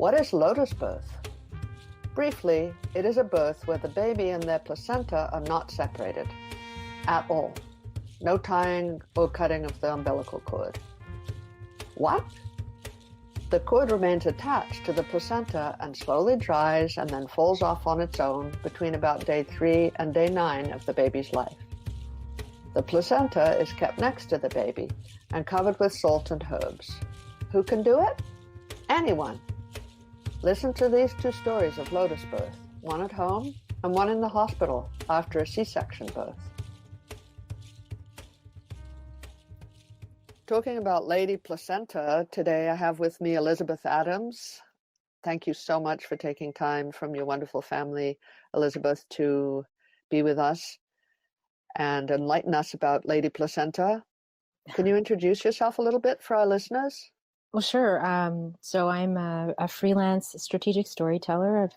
What is lotus birth? Briefly, it is a birth where the baby and their placenta are not separated at all. No tying or cutting of the umbilical cord. What? The cord remains attached to the placenta and slowly dries and then falls off on its own between about day 3 and day 9 of the baby's life. The placenta is kept next to the baby and covered with salt and herbs. Who can do it? Anyone. Listen to these 2 stories of lotus birth, one at home and one in the hospital after a C-section birth. Talking about Lady Placenta, today I have with me Elizabeth Adams. Thank you so much for taking time from your wonderful family, Elizabeth, to be with us and enlighten us about Lady Placenta. Can you introduce yourself a little bit for our listeners? Well, sure. So I'm a freelance strategic storyteller. I've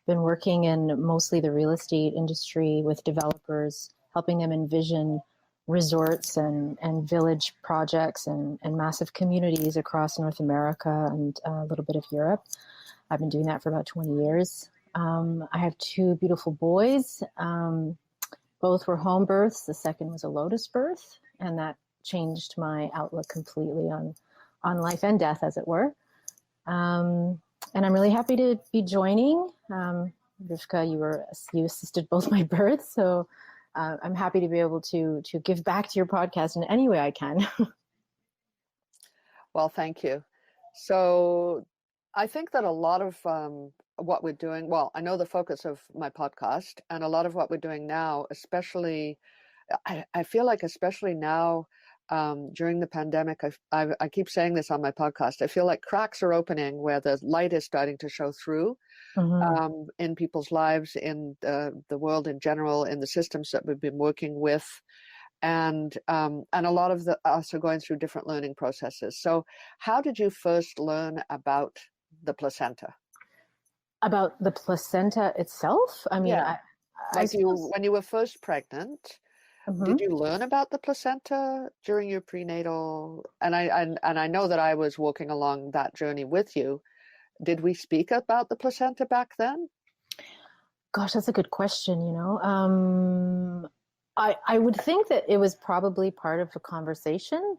been working in mostly the real estate industry with developers, helping them envision resorts and village projects and massive communities across North America and a little bit of Europe. I've been doing that for about 20 years. I have 2 beautiful boys. Both were home births. The second was a lotus birth, and that changed my outlook completely on life and death, as it were. And I'm really happy to be joining. Rivka, you assisted both my births, so I'm happy to be able to give back to your podcast in any way I can. Well, thank you. So I think that a lot of what we're doing, well, I know the focus of my podcast, and a lot of what we're doing now, especially, I feel like especially now, during the pandemic, I keep saying this on my podcast, I feel like cracks are opening where the light is starting to show through in people's lives, in the world in general, in the systems that we've been working with. And a lot of us are going through different learning processes. So how did you first learn about the placenta? About the placenta itself? I mean, yeah. When you were first pregnant, did you learn about the placenta during your prenatal? And I know that I was walking along that journey with you. Did we speak about the placenta back then? Gosh, that's a good question. I would think that it was probably part of a conversation,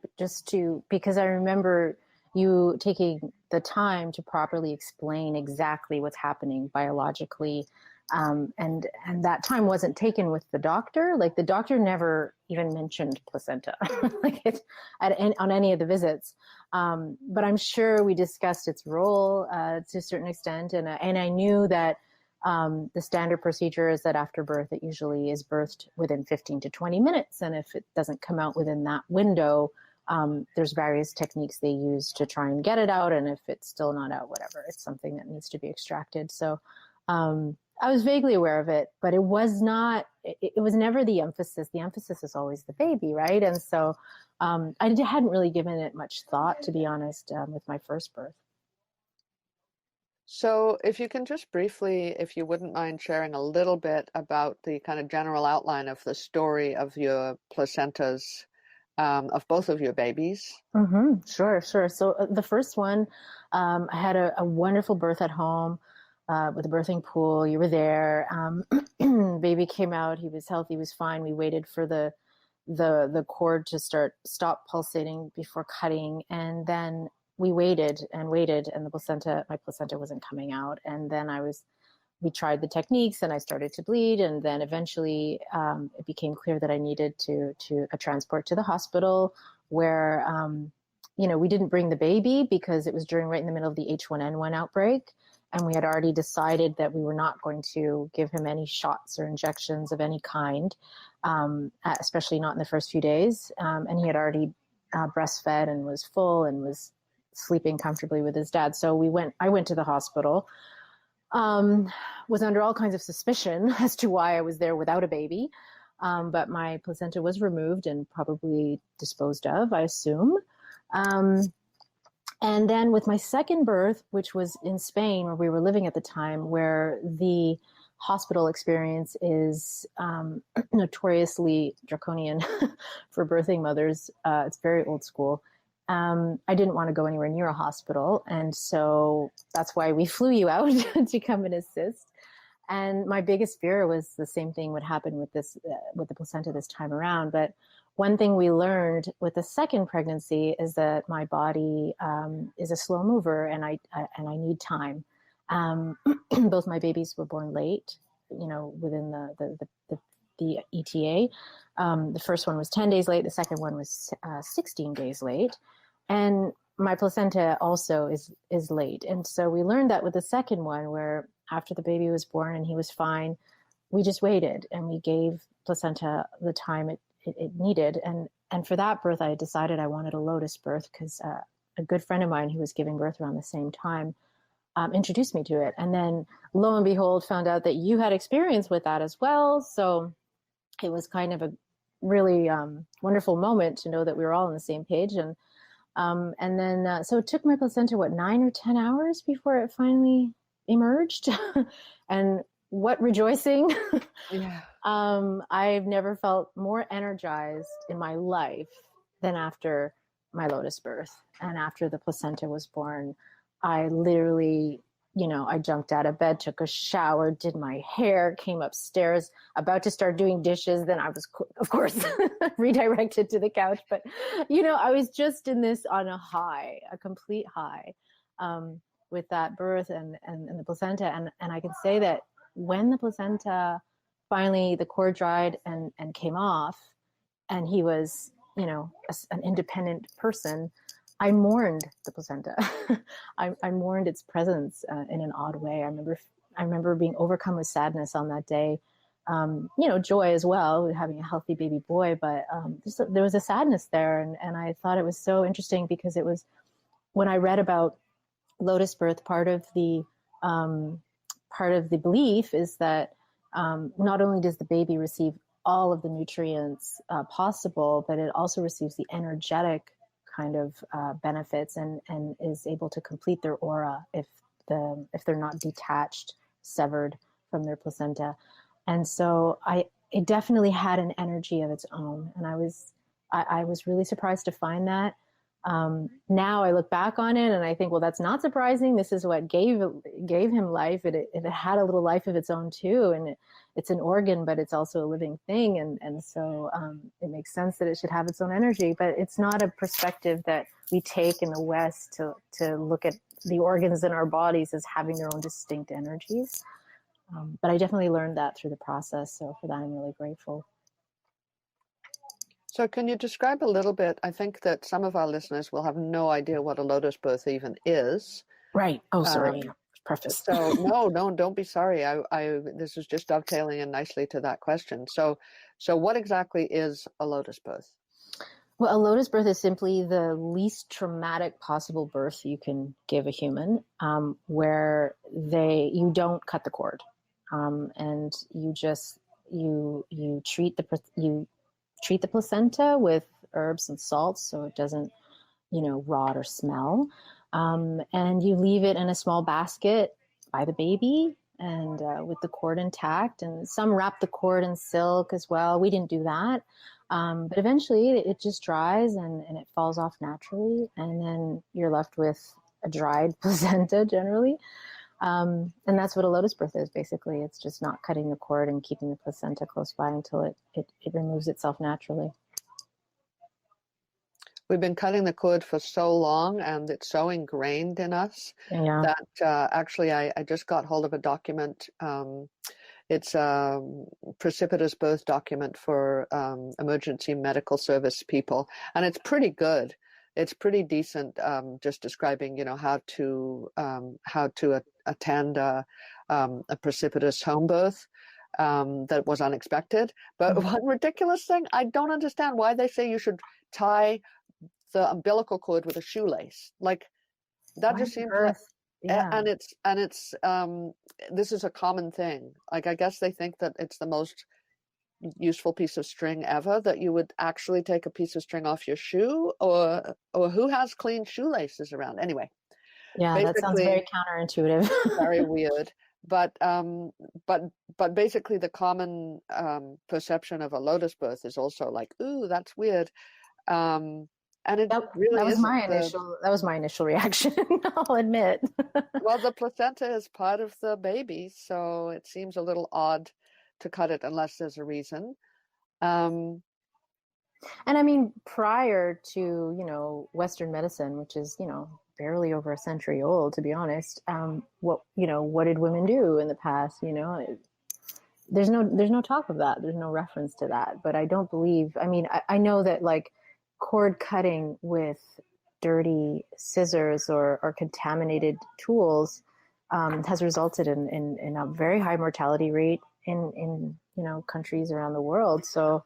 because I remember you taking the time to properly explain exactly what's happening biologically. And that time wasn't taken with the doctor. Like, the doctor never even mentioned placenta on any of the visits. But I'm sure we discussed its role to a certain extent. And I knew that the standard procedure is that after birth, it usually is birthed within 15 to 20 minutes. And if it doesn't come out within that window, there's various techniques they use to try and get it out. And if it's still not out, whatever, it's something that needs to be extracted. So I was vaguely aware of it, but it was never the emphasis. The emphasis is always the baby, right? And so I hadn't really given it much thought, to be honest, with my first birth. So if you can just briefly, if you wouldn't mind sharing a little bit about the kind of general outline of the story of your placentas, of both of your babies. Mm-hmm. Sure. So the first one, I had a wonderful birth at home with a birthing pool. You were there. Baby came out. He was healthy. He was fine. We waited for the cord to stop pulsating before cutting, and then we waited, and my placenta wasn't coming out. And then we tried the techniques, and I started to bleed. And then eventually it became clear that I needed a transport to the hospital, where, we didn't bring the baby because it was right in the middle of the H1N1 outbreak. And we had already decided that we were not going to give him any shots or injections of any kind, especially not in the first few days. And he had already breastfed and was full and was sleeping comfortably with his dad. So I went to the hospital, was under all kinds of suspicion as to why I was there without a baby. But my placenta was removed and probably disposed of, I assume. And then with my second birth, which was in Spain, where we were living at the time, where the hospital experience is notoriously draconian for birthing mothers. It's very old school. I didn't want to go anywhere near a hospital. And so that's why we flew you out to come and assist. And my biggest fear was the same thing would happen with this, with the placenta this time around. But one thing we learned with the second pregnancy is that my body is a slow mover, and I need time. Both my babies were born late, within the ETA. The first one was 10 days late. The second one was 16 days late. And my placenta also is late. And so we learned that with the second one, where after the baby was born and he was fine, we just waited and we gave placenta the time it needed. And for that birth, I decided I wanted a Lotus birth because a good friend of mine who was giving birth around the same time introduced me to it. And then lo and behold, found out that you had experience with that as well. So it was kind of a really wonderful moment to know that we were all on the same page. And then so it took my placenta, 9 or 10 hours before it finally emerged. And what rejoicing. Yeah. I've never felt more energized in my life than after my Lotus birth. And after the placenta was born, I literally, I jumped out of bed, took a shower, did my hair, came upstairs, about to start doing dishes. Then I was, of course, redirected to the couch. But, I was just in this on a high, a complete high, with that birth and the placenta. And I can say that when the placenta finally, the cord dried and came off, and he was, an independent person, I mourned the placenta. I mourned its presence in an odd way. I remember being overcome with sadness on that day. Joy as well, having a healthy baby boy, but there was a sadness there, and I thought it was so interesting because it was when I read about Lotus birth. Part of the belief is that not only does the baby receive all of the nutrients possible, but it also receives the energetic kind of benefits and is able to complete their aura if they're not detached, severed from their placenta. And so it definitely had an energy of its own. And I was really surprised to find that. Now I look back on it and I think, well, that's not surprising. This is what gave him life. It had a little life of its own too. And it's an organ, but it's also a living thing. And so it makes sense that it should have its own energy, but it's not a perspective that we take in the West to look at the organs in our bodies as having their own distinct energies. But I definitely learned that through the process. So for that, I'm really grateful. So can you describe a little bit? I think that some of our listeners will have no idea what a Lotus birth even is. Right. Oh, sorry. Preface. So no, don't be sorry. This is just dovetailing in nicely to that question. So what exactly is a Lotus birth? Well, a Lotus birth is simply the least traumatic possible birth you can give a human, where you don't cut the cord, and you just you treat the placenta with herbs and salts so it doesn't, rot or smell. And you leave it in a small basket by the baby and with the cord intact. And some wrap the cord in silk as well. We didn't do that. But eventually it just dries and it falls off naturally. And then you're left with a dried placenta generally. And that's what a Lotus birth is, basically. It's just not cutting the cord and keeping the placenta close by until it removes itself naturally. We've been cutting the cord for so long, and it's so ingrained in us that actually I just got hold of a document. It's a precipitous birth document for emergency medical service people, and it's pretty good. It's pretty decent, just describing, how to attend a precipitous home birth that was unexpected. But one ridiculous thing, I don't understand why they say you should tie the umbilical cord with a shoelace. Like that just seems like, and it's this is a common thing. Like I guess they think that it's the most useful piece of string ever, that you would actually take a piece of string off your shoe, or who has clean shoelaces around anyway. Yeah, that sounds very counterintuitive. Very weird. But basically the common perception of a Lotus birth is also like, ooh, that's weird. And it That, really that was isn't. my initial reaction. I'll admit. Well, the placenta is part of the baby, so it seems a little odd to cut it unless there's a reason. Um, And I mean, prior to, Western medicine, which is, barely over a century old, to be honest, what did women do in the past? There's no talk of that. There's no reference to that. But I don't believe, I mean, I know that like cord cutting with dirty scissors or contaminated tools has resulted in a very high mortality rate in countries around the world. So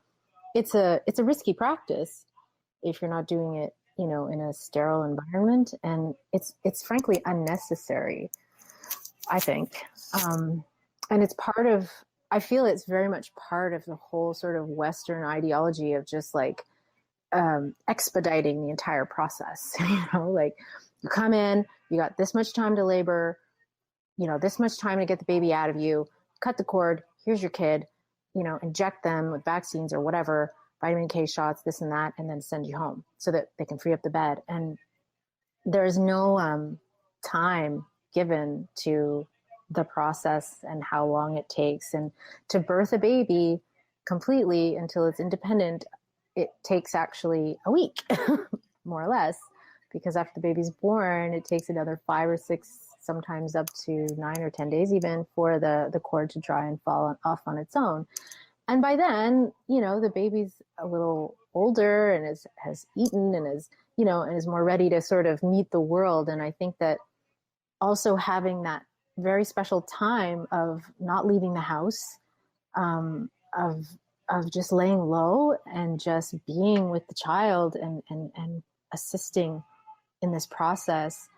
it's a risky practice if you're not doing it, in a sterile environment, and it's frankly unnecessary, I think. And it's part of, I feel it's very much part of the whole sort of Western ideology of just like expediting the entire process. Like you come in, you got this much time to labor, this much time to get the baby out of you, cut the cord, here's your kid, inject them with vaccines or whatever, vitamin K shots, this and that, and then send you home so that they can free up the bed. And there's no time given to the process and how long it takes. And to birth a baby completely until it's independent, it takes actually a week, more or less, because after the baby's born, it takes another 5 or 6, sometimes up to 9 or 10 days even, for the cord to dry and fall off on its own. And by then, the baby's a little older and has eaten and is more ready to sort of meet the world. And I think that also having that very special time of not leaving the house, of just laying low and just being with the child and assisting in this process,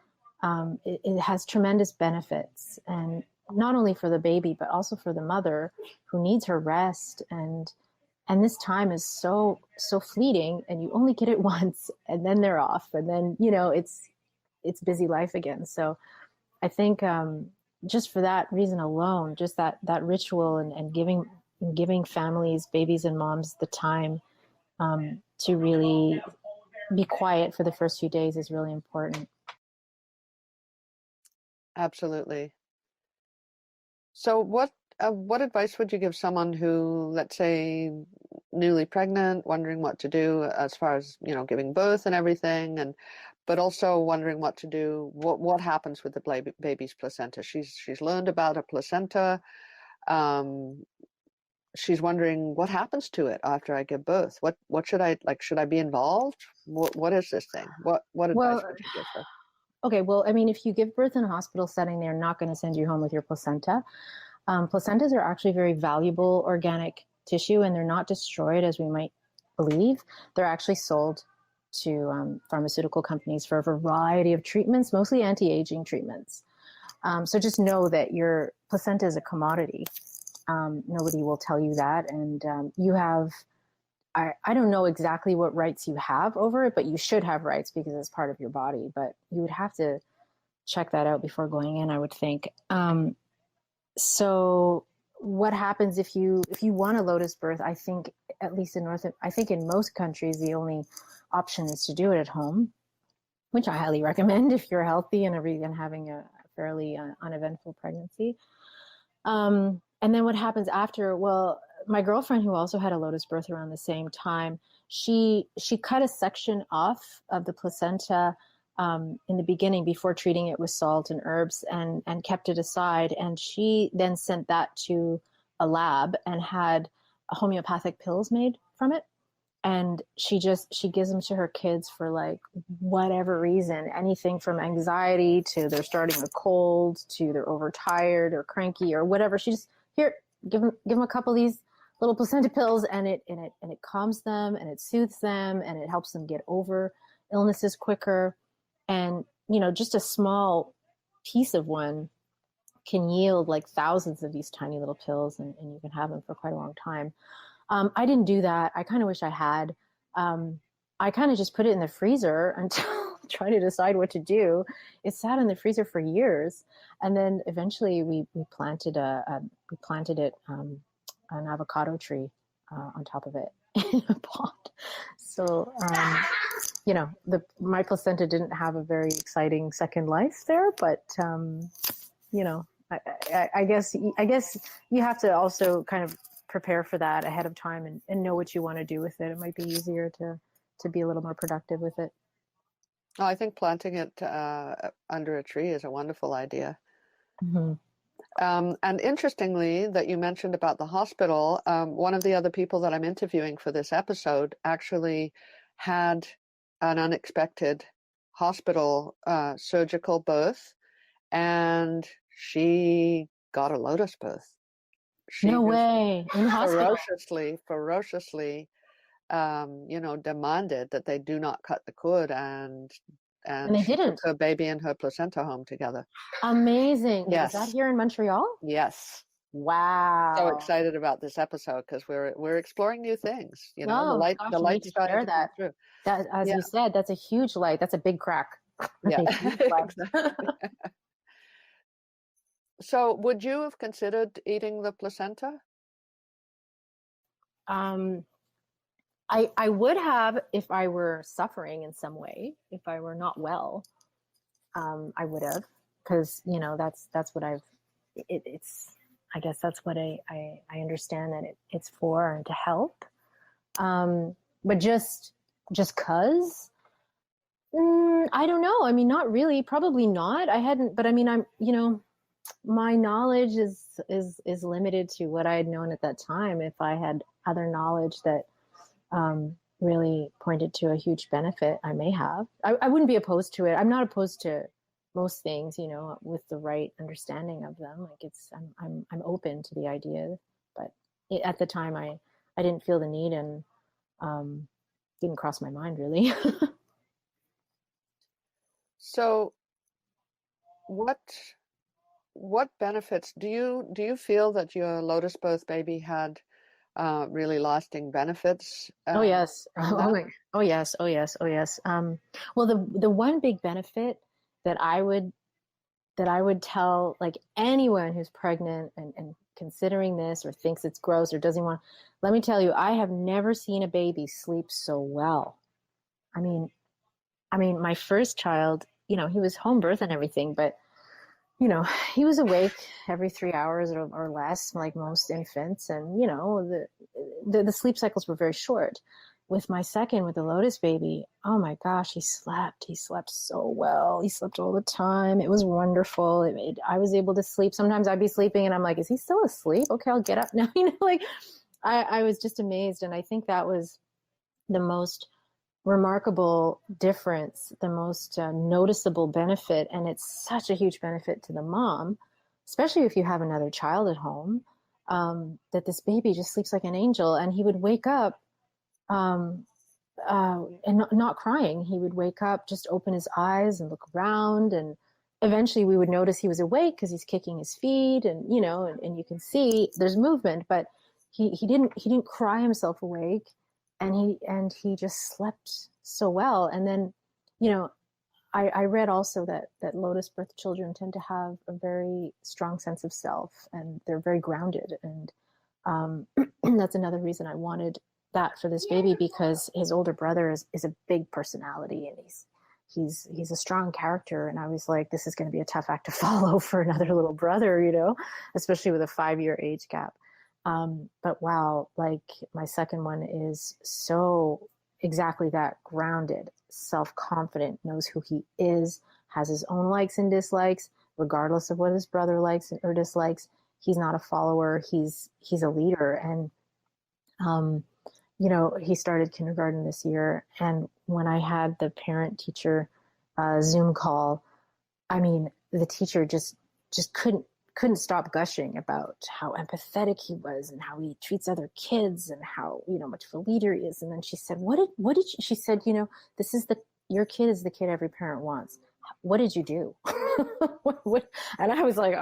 it has tremendous benefits, and not only for the baby but also for the mother who needs her rest. And this time is so fleeting, and you only get it once, and then they're off, and then it's busy life again. So I think just for that reason alone, just that ritual and giving families, babies and moms the time to really be quiet for the first few days is really important. Absolutely. So what advice would you give someone who, let's say, newly pregnant, wondering what to do as far as, giving birth and everything, but also wondering what to do, what happens with the baby's placenta? She's learned about a placenta. She's wondering what happens to it after I give birth. What should I like? Should I be involved? What is this thing? What advice would you give her? Okay, well, I mean, if you give birth in a hospital setting, they're not going to send you home with your placenta. Placentas are actually very valuable organic tissue, and they're not destroyed as we might believe. They're actually sold to pharmaceutical companies for a variety of treatments, mostly anti-aging treatments. So just know that your placenta is a commodity. Nobody will tell you that. And you have, I don't know exactly what rights you have over it, but you should have rights because it's part of your body. But you would have to check that out before going in, I would think. So what happens if you want a Lotus birth? I think, at least in most countries, the only option is to do it at home, which I highly recommend if you're healthy and having a fairly uneventful pregnancy. And then what happens after? Well, my girlfriend, who also had a Lotus birth around the same time, she cut a section off of the placenta in the beginning before treating it with salt and herbs, and kept it aside. And she then sent that to a lab and had homeopathic pills made from it. And she gives them to her kids for like whatever reason, anything from anxiety to they're starting a cold to they're overtired or cranky or whatever. She just, here, give them a couple of these little placenta pills, and it calms them and it soothes them and it helps them get over illnesses quicker. And just a small piece of one can yield like thousands of these tiny little pills, and you can have them for quite a long time. I didn't do that. I kind of wish I had. I kind of just put it in the freezer until trying to decide what to do. It sat in the freezer for years, and then eventually we planted an avocado tree on top of it in a pot. So my placenta didn't have a very exciting second life there, but I guess you have to also kind of prepare for that ahead of time and know what you want to do with it. It might be easier to be a little more productive with it. Oh, I think planting it under a tree is a wonderful idea. Mm-hmm. And interestingly, that you mentioned about the hospital, one of the other people that I'm interviewing for this episode actually had an unexpected hospital surgical birth, and she got a Lotus birth. She No way. In the hospital. ferociously, demanded that they do not cut the cord, and they she didn't. took her baby and her placenta home together. Amazing. Yes. Was that here in Montreal? Yes. Wow. So excited about this episode because we're exploring new things. The light's starting to come through. That, as you said, that's a huge light. That's a big crack. Yeah. Exactly. So would you have considered eating the placenta? I would have if I were suffering in some way, if I were not well. I would have, because that's what it's I guess that's what I understand that it's for, and to help. But just cause, I don't know. I mean, not really, probably not. I hadn't, but I mean, my knowledge is limited to what I had known at that time. If I had other knowledge that really pointed to a huge benefit, I may have. I wouldn't be opposed to it. I'm not opposed to most things, with the right understanding of them. Like I'm open to the idea, but at the time I didn't feel the need, and didn't cross my mind really. So what benefits do you feel that your Lotus Birth baby had really lasting benefits? Oh yes. Oh yes. Well, the one big benefit that I would tell, like, anyone who's pregnant and considering this, or thinks it's gross, or doesn't want, let me tell you, I have never seen a baby sleep so well. I mean, my first child, he was home birth and everything, but he was awake every 3 hours or less, like most infants. And, the sleep cycles were very short. With my second, with the Lotus baby, oh my gosh, he slept so well. He slept all the time. It was wonderful. I was able to sleep. Sometimes I'd be sleeping and I'm like, is he still asleep? Okay, I'll get up now. Like I was just amazed. And I think that was the most remarkable difference, the most noticeable benefit. And it's such a huge benefit to the mom, especially if you have another child at home, that this baby just sleeps like an angel. And he would wake up and not crying. He would wake up, just open his eyes and look around, and eventually we would notice he was awake because he's kicking his feet, and and you can see there's movement, but he didn't cry himself awake, and he just slept so well. And then I read also that Lotus birth children tend to have a very strong sense of self, and they're very grounded, and that's another reason I wanted that for this baby, because his older brother is a big personality, and he's a strong character. And I was like, this is going to be a tough act to follow for another little brother, especially with a 5-year age gap. But wow, like my second one is so exactly that, grounded, self-confident, knows who he is, has his own likes and dislikes, regardless of what his brother likes or dislikes. He's not a follower. He's a leader. And, he started kindergarten this year. And when I had the parent-teacher Zoom call, I mean, the teacher just couldn't stop gushing about how empathetic he was, and how he treats other kids, and how, much of a leader he is. And then she said, she said, your kid is the kid every parent wants. What did you do? And I was like,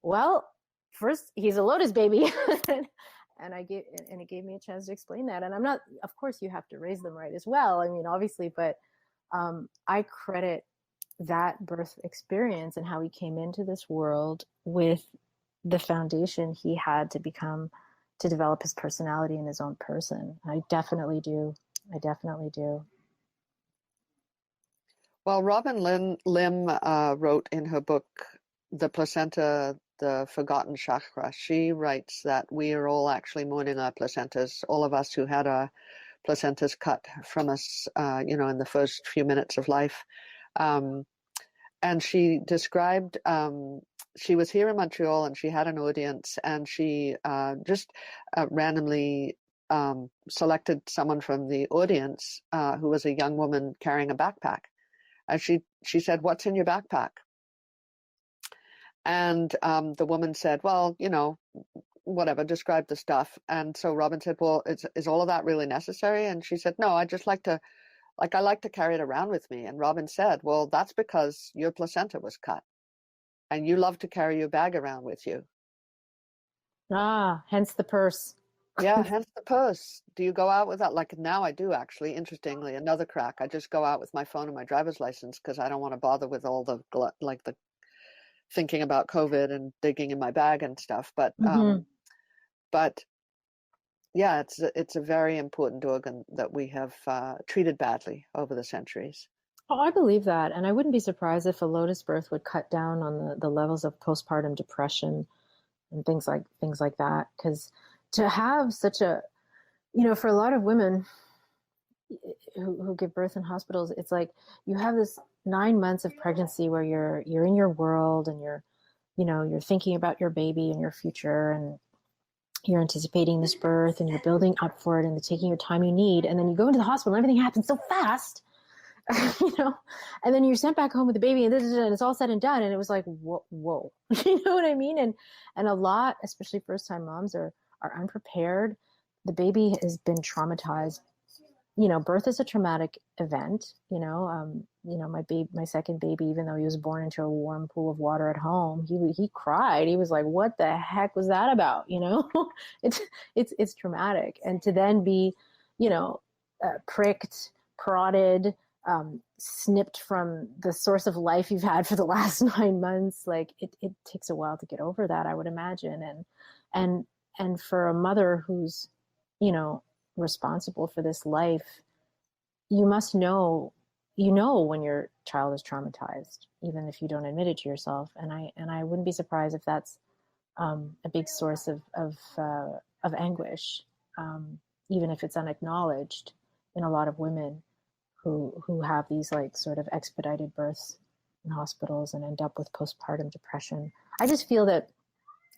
well, first, he's a Lotus baby. And it gave me a chance to explain that. And I'm not, of course you have to raise them right as well. I mean, obviously, but I credit that birth experience and how he came into this world with the foundation he had to develop his personality and his own person. I definitely do. Well, Lim wrote in her book, The Placenta, The Forgotten Chakra. She writes that we are all actually mourning our placentas, all of us who had our placentas cut from us, in the first few minutes of life. And she described, she was here in Montreal and she had an audience, and she just randomly selected someone from the audience who was a young woman carrying a backpack. And she said, "What's in your backpack?" And the woman said, "Well, whatever, describe the stuff." And so Robin said, "Well, is all of that really necessary?" And she said, "No, I just like to carry it around with me." And Robin said, "Well, that's because your placenta was cut and you love to carry your bag around with you." Ah, hence the purse. Yeah, hence the purse. Do you go out with that? Like now I do, actually, interestingly, another crack. I just go out with my phone and my driver's license because I don't want to bother with all the thinking about COVID and digging in my bag and stuff. But yeah, it's a very important organ that we have treated badly over the centuries. Oh, I believe that. And I wouldn't be surprised if a Lotus birth would cut down on the levels of postpartum depression and things like that. Because to have such a, for a lot of women who give birth in hospitals, it's like you have this 9 months of pregnancy where you're in your world and you're thinking about your baby and your future, and you're anticipating this birth and you're building up for it and taking your time you need. And then you go into the hospital and everything happens so fast, and then you're sent back home with the baby and it's all said and done. And it was like, whoa. You know what I mean? And a lot, especially first time moms are unprepared. The baby has been traumatized. Birth is a traumatic event. My second baby, even though he was born into a warm pool of water at home, he cried. He was like, "What the heck was that about?" It's traumatic, and to then be, pricked, prodded, snipped from the source of life you've had for the last 9 months, like it takes a while to get over that, I would imagine, and for a mother who's, responsible for this life, you must know, when your child is traumatized, even if you don't admit it to yourself. And I wouldn't be surprised if that's a big source of anguish, even if it's unacknowledged in a lot of women who have these like sort of expedited births in hospitals and end up with postpartum depression. I just feel that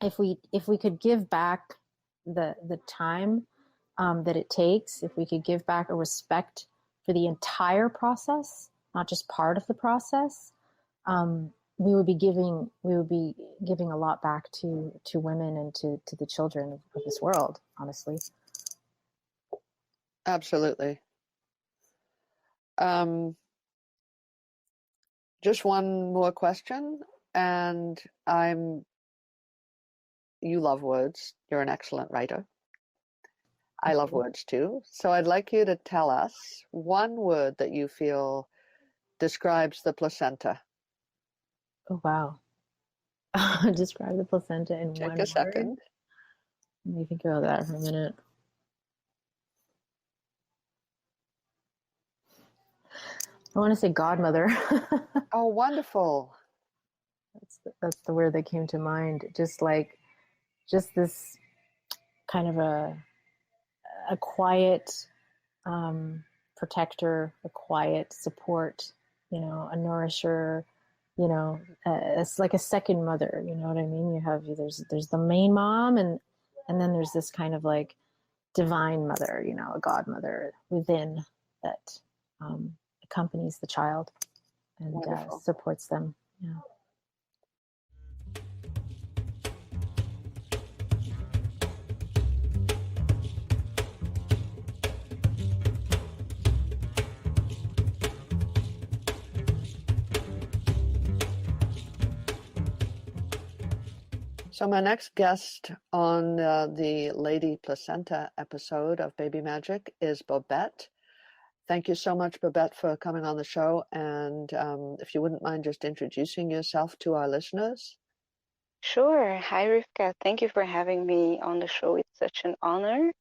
if we could give back the time that it takes, if we could give back a respect for the entire process, not just part of the process, we would be giving a lot back to women and to the children of this world, honestly. Absolutely. Just one more question, and you love words. You're an excellent writer. I love words too. So I'd like you to tell us one word that you feel describes the placenta. Oh, wow. Describe the placenta in Take one a word. second. Let me think about that for a minute. I want to say godmother. Oh, wonderful. That's the word that came to mind. Just this kind of a quiet protector, a quiet support, a nourisher, it's like a second mother. You know what I mean? You have there's the main mom, and then there's this kind of like divine mother, a godmother within that accompanies the child and supports them. Yeah. So my next guest on the Lady Placenta episode of Baby Magic is Babette. Thank you so much, Babette, for coming on the show. And if you wouldn't mind just introducing yourself to our listeners. Sure. Hi, Rivka. Thank you for having me on the show. It's such an honor.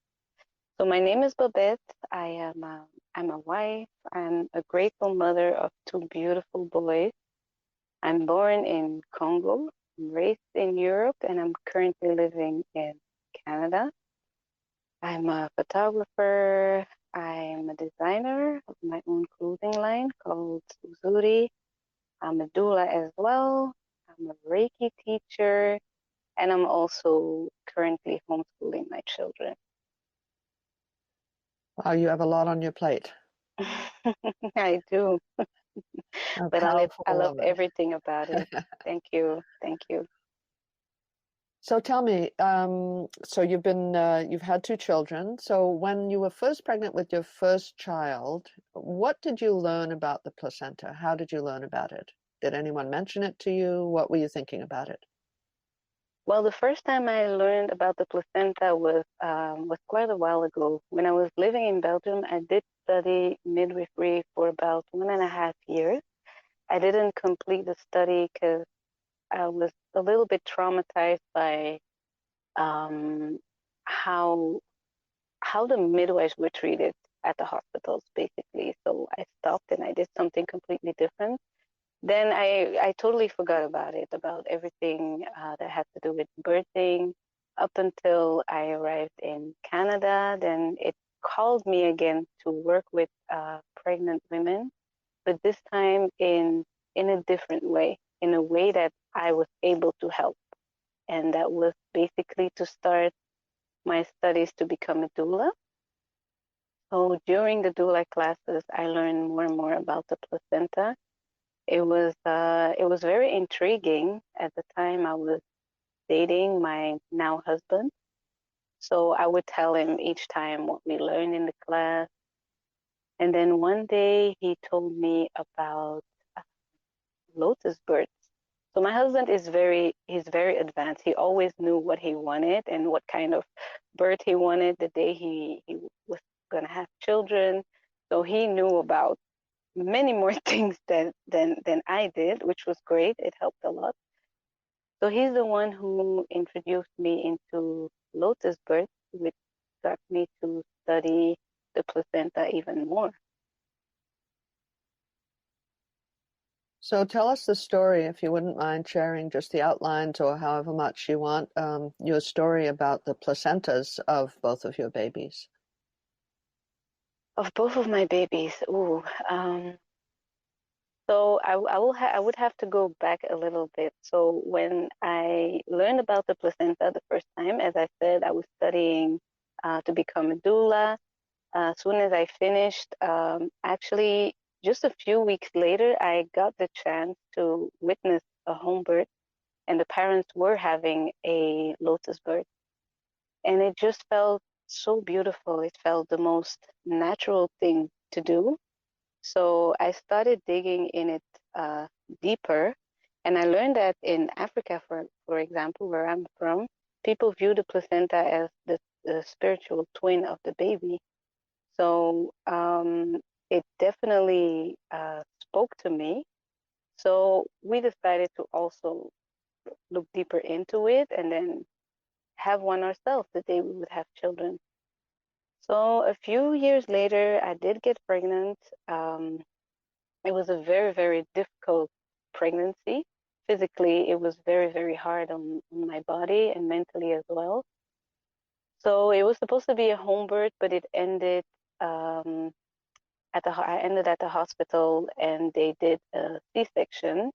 So my name is Babette. I am I'm a wife. I'm a grateful mother of two beautiful boys. I'm born in Congo, raised in Europe, and I'm currently living in Canada. I'm a photographer. I'm a designer of my own clothing line called Uzuri. I'm a doula as well. I'm a Reiki teacher, and I'm also currently homeschooling my children. Wow, you have a lot on your plate. I do, A but powerful I love woman. everything about it. Thank you. Thank you. So tell me, so you've had two children. So when you were first pregnant with your first child, what did you learn about the placenta? How did you learn about it? Did anyone mention it to you? What were you thinking about it? Well, the first time I learned about the placenta was quite a while ago. When I was living in Belgium, I did study midwifery for about 1.5 years. I didn't complete the study because I was a little bit traumatized by um, how the midwives were treated at the hospitals, basically. So I stopped and I did something completely different. Then I totally forgot about it, about everything that had to do with birthing up until I arrived in Canada. Then it called me again to work with pregnant women, but this time in a different way, in a way that I was able to help. And that was basically to start my studies to become a doula. So during the doula classes, I learned more and more about the placenta. It was very intriguing. At the time I was dating my now husband. So I would tell him each time what we learned in the class. And then one day he told me about uh, Lotus Birth. So my husband he's very advanced. He always knew what he wanted and what kind of birth he wanted the day he was gonna have children. So he knew about many more things than I did, which was great. It helped a lot. So he's the one who introduced me into Lotus Birth, which got me to study the placenta even more. So tell us the story, if you wouldn't mind sharing just the outlines or however much you want, your story about the placentas of both of your babies. Of both of my babies, ooh, so I would have to go back a little bit. So when I learned about the placenta the first time, as I said, I was studying to become a doula. As soon as I finished, actually, just a few weeks later, I got the chance to witness a home birth, and the parents were having a lotus birth. And it just felt so beautiful. It felt the most natural thing to do. So I started digging in it uh, deeper, and I learned that in Africa, for example, where I'm from, people view the placenta as the spiritual twin of the baby. So it definitely spoke to me. So we decided to also look deeper into it and then have one ourselves the day we would have children. So a few years later, I did get pregnant. It was a very, very difficult pregnancy. Physically, it was very, very hard on my body and mentally as well. So it was supposed to be a home birth, but it ended um, I ended at the hospital and they did a C-section.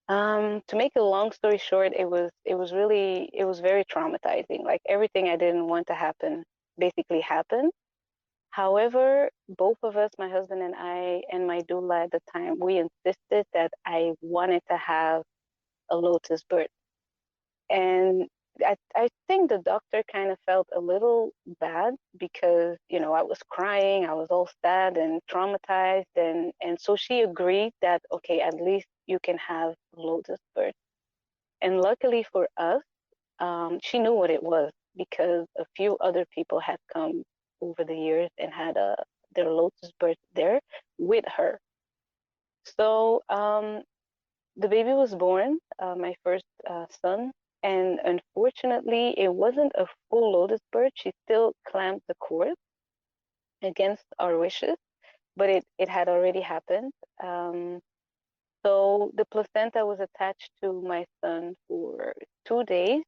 To make a long story short, it was very traumatizing. Like everything I didn't want to happen basically happened. However, both of us, my husband and I, and my doula at the time, we insisted that I wanted to have a lotus birth. And I think the doctor kind of felt a little bad because, you know, I was crying, I was all sad and traumatized. And so she agreed that, okay, at least you can have lotus birth. And luckily for us, she knew what it was because a few other people had come over the years and had their lotus birth there with her. So the baby was born, my first son, and unfortunately, it wasn't a full lotus birth. She still clamped the cord. against our wishes, but it had already happened. So the placenta was attached to my son for 2 days,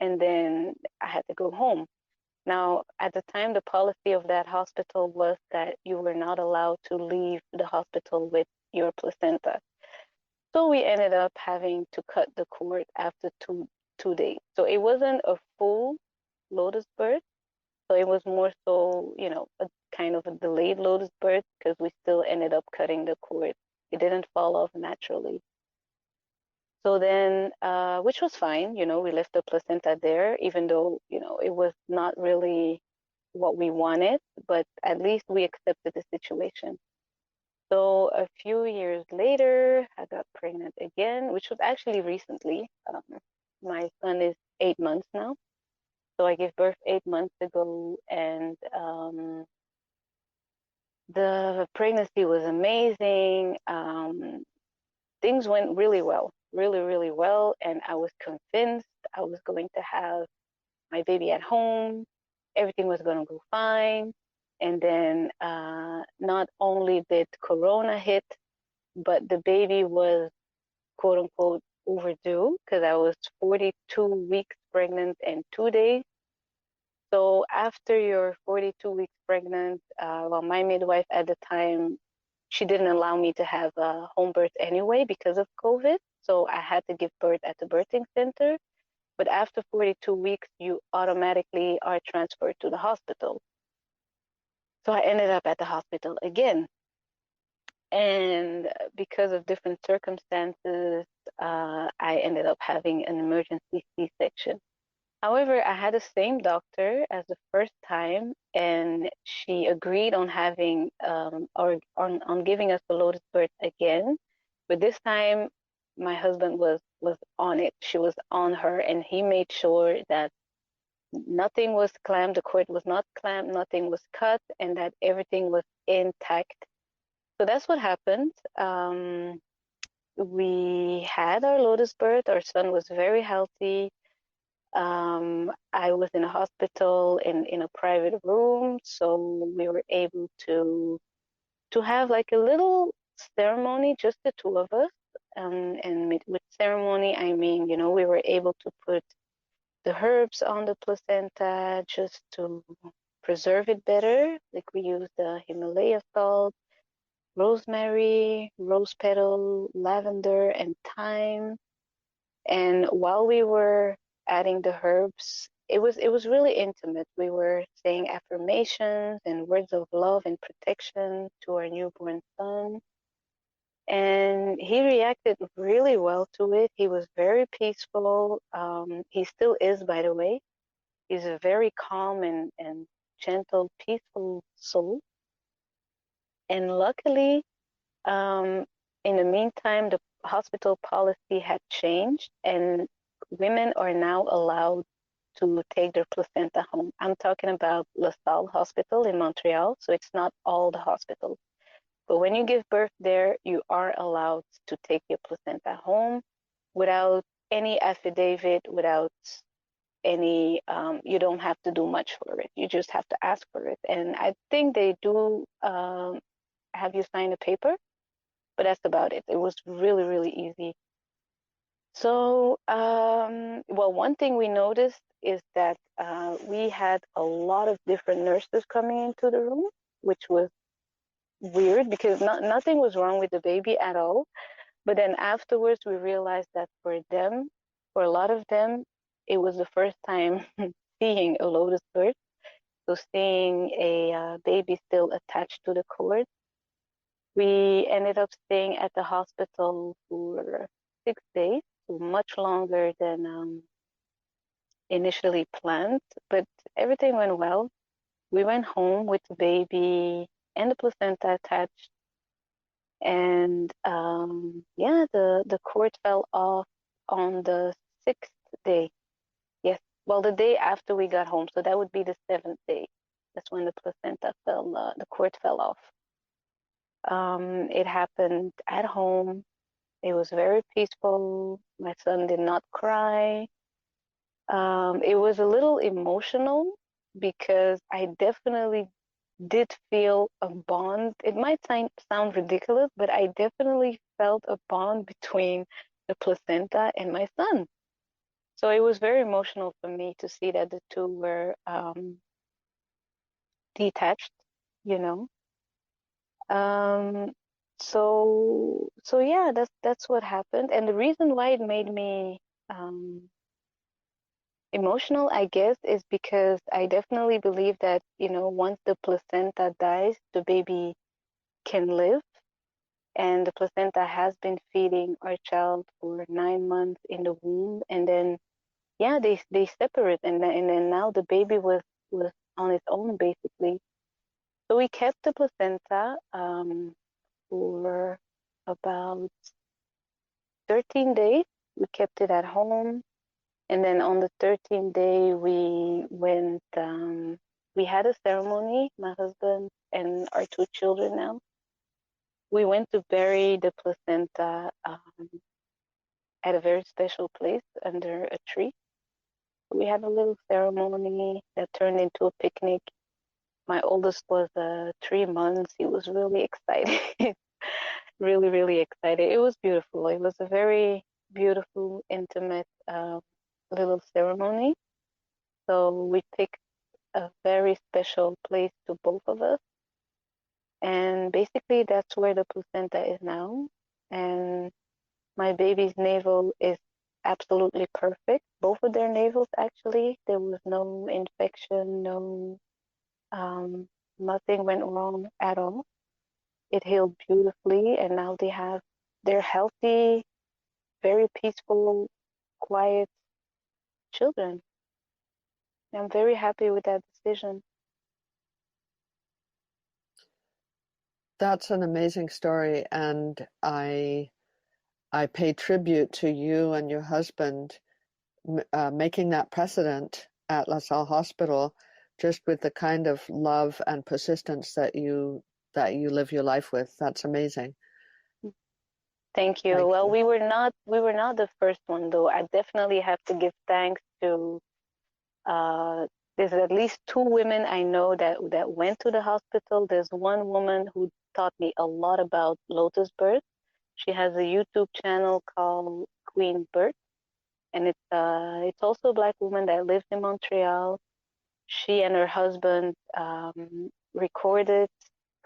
and then I had to go home. Now, at the time, the policy of that hospital was that you were not allowed to leave the hospital with your placenta. So we ended up having to cut the cord after two days. So it wasn't a full Lotus birth. So it was more so, a kind of a delayed Lotus birth because we still ended up cutting the cord. It didn't fall off naturally. So then, which was fine, we left the placenta there, even though, it was not really what we wanted, but at least we accepted the situation. So a few years later, I got pregnant again, which was actually recently. My son is 8 months now. So I gave birth 8 months ago, and the pregnancy was amazing. Things went really well, really, really well. And I was convinced I was going to have my baby at home. Everything was going to go fine. And then not only did Corona hit, but the baby was quote unquote overdue because I was 42 weeks pregnant and 2 days. So after you're 42 weeks pregnant, well, my midwife at the time, she didn't allow me to have a home birth anyway because of COVID. So I had to give birth at the birthing center. But after 42 weeks, you automatically are transferred to the hospital. So I ended up at the hospital again. And because of different circumstances, I ended up having an emergency C-section. However, I had the same doctor as the first time, and she agreed on having or on giving us the Lotus birth again. But this time, my husband was on it. She was on her, and he made sure that nothing was clamped, the cord was not clamped, nothing was cut, and that everything was intact. So that's what happened. We had our Lotus birth. Our son was very healthy. I was in a hospital in a private room, so we were able to have like a little ceremony, just the two of us. And with ceremony, I mean, we were able to put the herbs on the placenta just to preserve it better. Like we used the Himalaya salt, rosemary, rose petal, lavender, and thyme. And while we were adding the herbs, it was really intimate. We were saying affirmations and words of love and protection to our newborn son. And he reacted really well to it. He was very peaceful. He still is, by the way. He's a very calm and gentle, peaceful soul. And luckily, in the meantime, the hospital policy had changed, and women are now allowed to take their placenta home. I'm talking about La Salle Hospital in Montreal, so it's not all the hospitals. But when you give birth there, you are allowed to take your placenta home without any affidavit, without any, you don't have to do much for it. You just have to ask for it. And I think they do have you sign a paper, but that's about it. It was really, really easy. So, well, one thing we noticed is that we had a lot of different nurses coming into the room, which was weird because nothing was wrong with the baby at all. But then afterwards, we realized that for them, for a lot of them, it was the first time seeing a Lotus birth. So seeing a baby still attached to the cord. We ended up staying at the hospital for 6 days, so much longer than initially planned, but everything went well. We went home with the baby and the placenta attached, and yeah, the cord fell off on the 6th day. Yes, well, the day after we got home, so that would be the 7th day. That's when the placenta the cord fell off. It happened at home. It was very peaceful. My son did not cry. It was a little emotional because I definitely did feel a bond. It might sound ridiculous, but I definitely felt a bond between the placenta and my son. So it was very emotional for me to see that the two were detached, you know. Um, so yeah, that's what happened. And the reason why it made me emotional, I guess, is because I definitely believe that, once the placenta dies, the baby can live. And the placenta has been feeding our child for 9 months in the womb. And then, yeah, they separate. And then now the baby was on its own, basically. So we kept the placenta for about 13 days. We kept it at home. And then on the 13th day, we had a ceremony, my husband and our two children now. We went to bury the placenta at a very special place under a tree. We had a little ceremony that turned into a picnic. My oldest was 3 months. He was really excited, really, really excited. It was beautiful. It was a very beautiful, intimate little ceremony. So we picked a very special place to both of us. And basically, that's where the placenta is now. And my baby's navel is absolutely perfect. Both of their navels, actually. There was no infection, nothing went wrong at all. It healed beautifully, and now they're healthy, very peaceful, quiet children. I'm very happy with that decision. That's an amazing story, and I pay tribute to you and your husband making that precedent at La Salle Hospital, just with the kind of love and persistence that you live your life with. That's amazing. Thank you. Thank Well, you. we were not the first one, though. I definitely have to give thanks to there's at least two women I know that went to the hospital. There's one woman who taught me a lot about Lotus Birth. She has a YouTube channel called Queen Birth, and it's also a Black woman that lives in Montreal. She and her husband recorded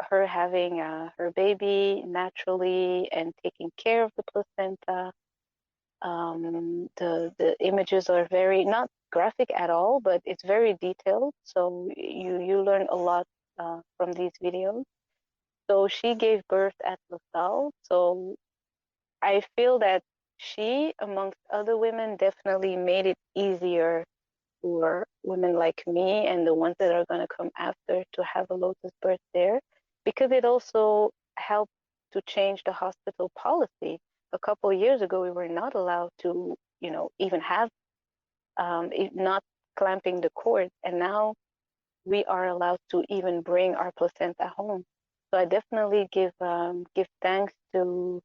her having her baby naturally and taking care of the placenta. The images are very not graphic at all, but it's very detailed. So you learn a lot from these videos. So she gave birth at LaSalle. So I feel that she, amongst other women, definitely made it easier for women like me and the ones that are going to come after to have a Lotus birth there, because it also helped to change the hospital policy. A couple of years ago, we were not allowed to, even have not clamping the cord, and now we are allowed to even bring our placenta home. So I definitely give thanks to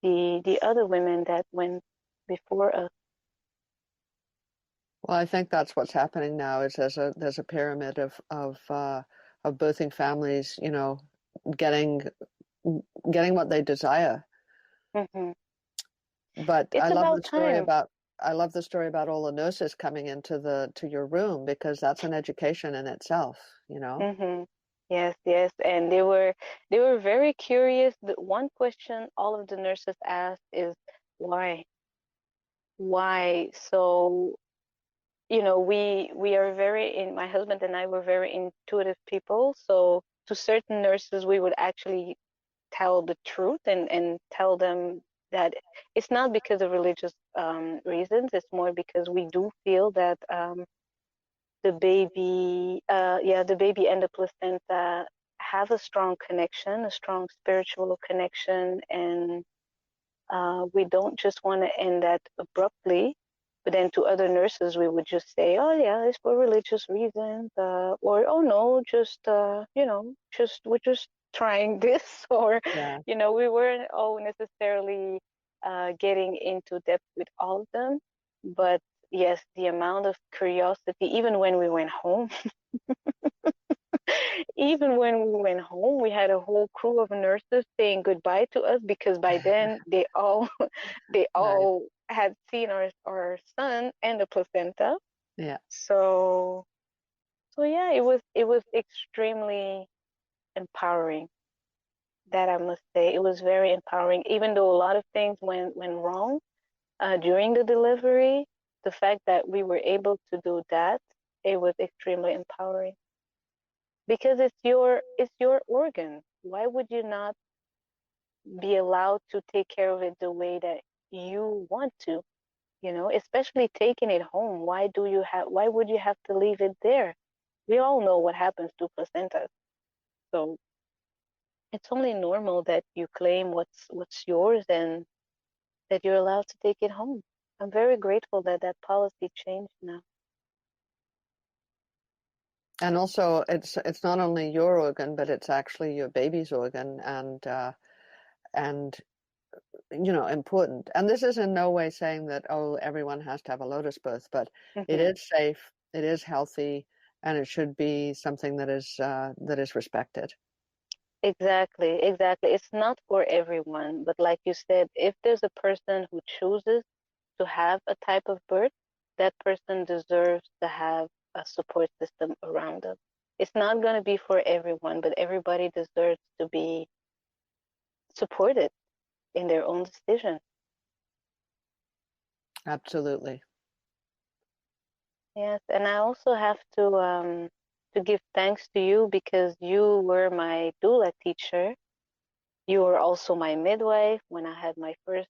the other women that went before us. Well, I think that's what's happening now. Is there's a pyramid of birthing families, getting what they desire. Mm-hmm. But It's about time. I love the story about all the nurses coming to your room, because that's an education in itself, Mm-hmm. Yes, yes, and they were very curious. The one question all of the nurses asked is why? Why? So, we are my husband and I were very intuitive people. So to certain nurses, we would actually tell the truth and tell them that it's not because of religious reasons. It's more because we do feel that the baby and the placenta have a strong connection, a strong spiritual connection, and we don't just want to end that abruptly. But then to other nurses, we would just say, "Oh yeah, it's for religious reasons," or "Oh no, just we're just trying this," or Yeah. we weren't all necessarily getting into depth with all of them. But yes, the amount of curiosity, even when we went home, Even when we went home, we had a whole crew of nurses saying goodbye to us because by then they all they Right. all had seen our son and the placenta. Yeah. So yeah, it was extremely empowering. That I must say, it was very empowering. Even though a lot of things went wrong during the delivery, the fact that we were able to do that, it was extremely empowering because it's your organ. Why would you not be allowed to take care of it the way that you want to? Especially taking it home. Why would you have to leave it there? We all know what happens to placentas. So it's only normal that you claim what's yours and that you're allowed to take it home. I'm very grateful that that policy changed now. And also, it's not only your organ, but it's actually your baby's organ, and important. And this is in no way saying that everyone has to have a Lotus birth, but it Mm-hmm. is safe, it is healthy, and it should be something that is respected. Exactly, exactly. It's not for everyone, but like you said, if there's a person who chooses to have a type of birth, that person deserves to have a support system around them. It's not going to be for everyone, but everybody deserves to be supported in their own decision. Absolutely. Yes, and I also have to give thanks to you because you were my doula teacher. You were also my midwife when I had my first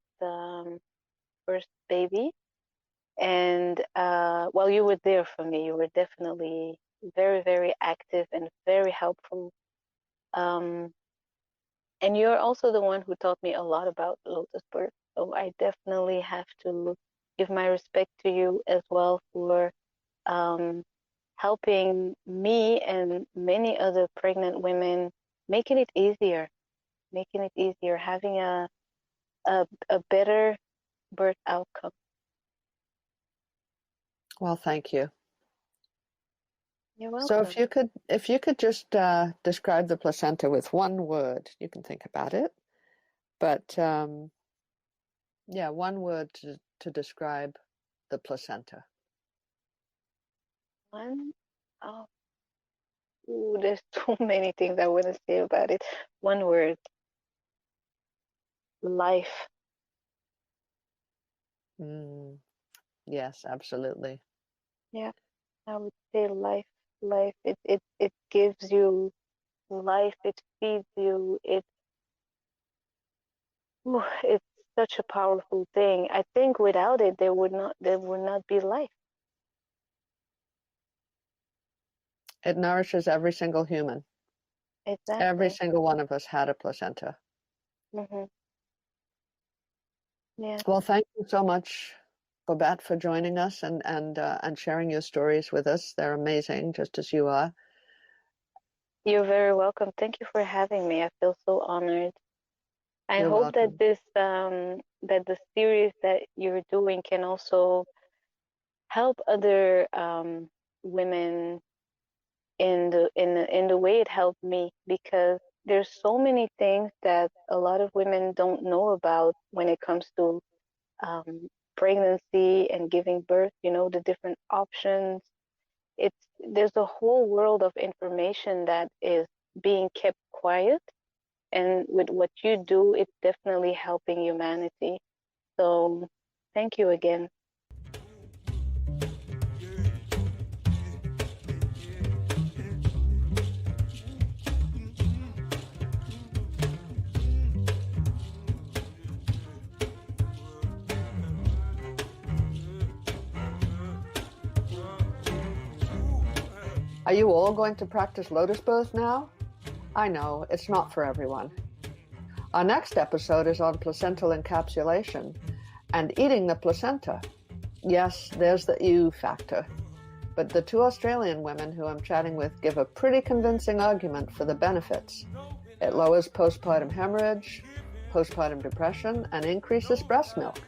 baby, and while you were there for me, you were definitely very, very active and very helpful. Um, and you're also the one who taught me a lot about Lotus Birth. So I definitely have to give my respect to you as well for um, helping me and many other pregnant women, making it easier, having a better birth outcome. Well, thank you. You're So welcome. if you could just describe the placenta with one word, you can think about it, but yeah, one word to describe the placenta. One, oh, ooh, there's so many things I want to say about it. One word, life. Yes, absolutely. Yeah, I would say life. Life. It gives you life. It feeds you. It's such a powerful thing. I think without it, there would not be life. It nourishes every single human. Every Exactly. single one of us had a placenta. Mhm. Yeah. Well, thank you so much, Babette, for joining us and sharing your stories with us. They're amazing, just as you are. You're very welcome. Thank you for having me. I feel so honored. I You're hope that welcome. the series that you're doing can also help other women in the way it helped me because there's so many things that a lot of women don't know about when it comes to um, pregnancy and giving birth. The different options. There's a whole world of information that is being kept quiet, and with what you do, it's definitely helping humanity. So, thank you again. Are you all going to practice Lotus birth now? I know, it's not for everyone. Our next episode is on placental encapsulation and eating the placenta. Yes, there's the ew factor. But the two Australian women who I'm chatting with give a pretty convincing argument for the benefits. It lowers postpartum hemorrhage, postpartum depression, and increases breast milk.